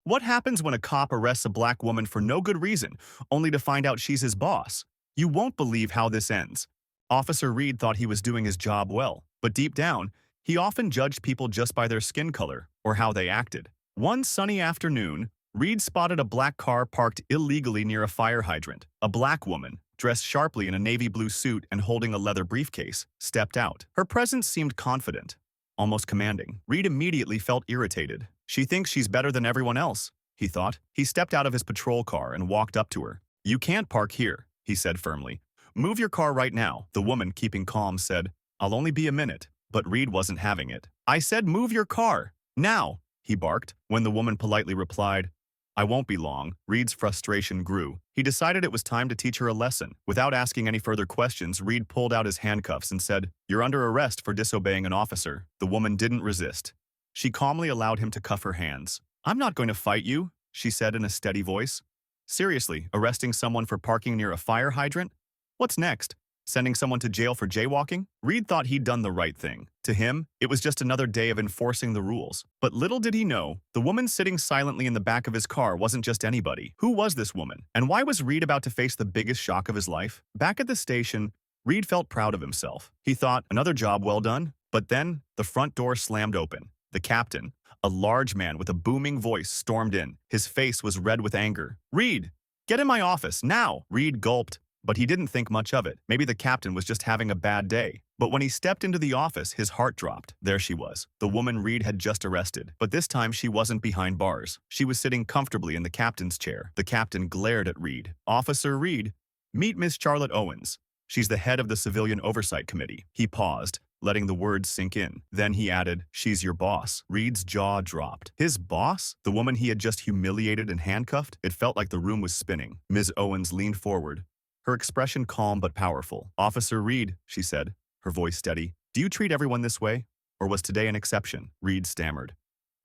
What happens when a cop arrests a black woman for no good reason, only to find out she's his boss? You won't believe how this ends. Officer Reed thought he was doing his job well, but deep down, he often judged people just by their skin color or how they acted. One sunny afternoon, Reed spotted a black car parked illegally near a fire hydrant. A black woman, dressed sharply in a navy blue suit and holding a leather briefcase, stepped out. Her presence seemed confident, almost commanding. Reed immediately felt irritated. She thinks she's better than everyone else, he thought. He stepped out of his patrol car and walked up to her. "You can't park here," he said firmly. "Move your car right now." The woman, keeping calm, said, "I'll only be a minute." But Reed wasn't having it. "I said move your car, now," he barked. When the woman politely replied, "I won't be long," Reed's frustration grew. He decided it was time to teach her a lesson. Without asking any further questions, Reed pulled out his handcuffs and said, "You're under arrest for disobeying an officer." The woman didn't resist. She calmly allowed him to cuff her hands. "I'm not going to fight you," she said in a steady voice. "Seriously, arresting someone for parking near a fire hydrant? What's next? Sending someone to jail for jaywalking?" Reed thought he'd done the right thing. To him, it was just another day of enforcing the rules. But little did he know, the woman sitting silently in the back of his car wasn't just anybody. Who was this woman? And why was Reed about to face the biggest shock of his life? Back at the station, Reed felt proud of himself. He thought, another job well done. But then, the front door slammed open. The captain, a large man with a booming voice, stormed in. His face was red with anger. "Reed, get in my office, now!" Reed gulped. But he didn't think much of it. Maybe the captain was just having a bad day. But when he stepped into the office, his heart dropped. There she was, the woman Reed had just arrested. But this time she wasn't behind bars. She was sitting comfortably in the captain's chair. The captain glared at Reed. "Officer Reed, meet Miss Charlotte Owens. She's the head of the Civilian Oversight Committee." He paused, letting the words sink in. Then he added, "She's your boss." Reed's jaw dropped. His boss? The woman he had just humiliated and handcuffed? It felt like the room was spinning. Ms. Owens leaned forward, her expression calm but powerful. "Officer Reed," she said, her voice steady, "do you treat everyone this way? Or was today an exception?" Reed stammered.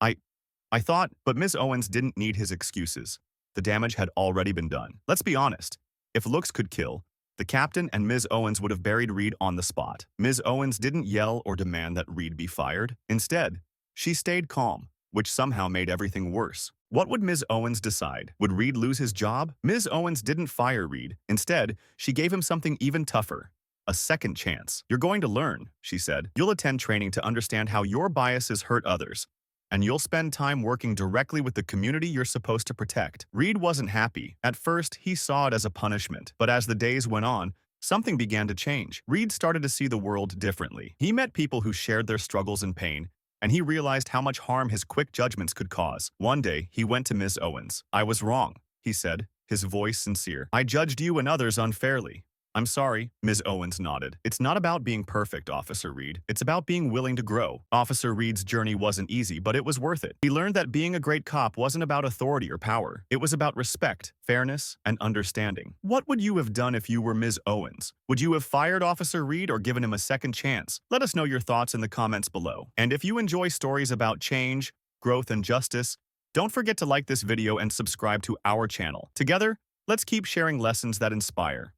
I thought," but Ms. Owens didn't need his excuses. The damage had already been done. Let's be honest. If looks could kill, the captain and Ms. Owens would have buried Reed on the spot. Ms. Owens didn't yell or demand that Reed be fired. Instead, she stayed calm, which somehow made everything worse. What would Ms. Owens decide? Would Reed lose his job? Ms. Owens didn't fire Reed. Instead, she gave him something even tougher. A second chance. "You're going to learn," she said. "You'll attend training to understand how your biases hurt others. And you'll spend time working directly with the community you're supposed to protect." Reed wasn't happy. At first, he saw it as a punishment. But as the days went on, something began to change. Reed started to see the world differently. He met people who shared their struggles and pain, and he realized how much harm his quick judgments could cause. One day, he went to Ms. Owens. "I was wrong," he said, his voice sincere. "I judged you and others unfairly." "I'm sorry," Ms. Owens nodded. "It's not about being perfect, Officer Reed. It's about being willing to grow." Officer Reed's journey wasn't easy, but it was worth it. He learned that being a great cop wasn't about authority or power. It was about respect, fairness, and understanding. What would you have done if you were Ms. Owens? Would you have fired Officer Reed or given him a second chance? Let us know your thoughts in the comments below. And if you enjoy stories about change, growth, and justice, don't forget to like this video and subscribe to our channel. Together, let's keep sharing lessons that inspire.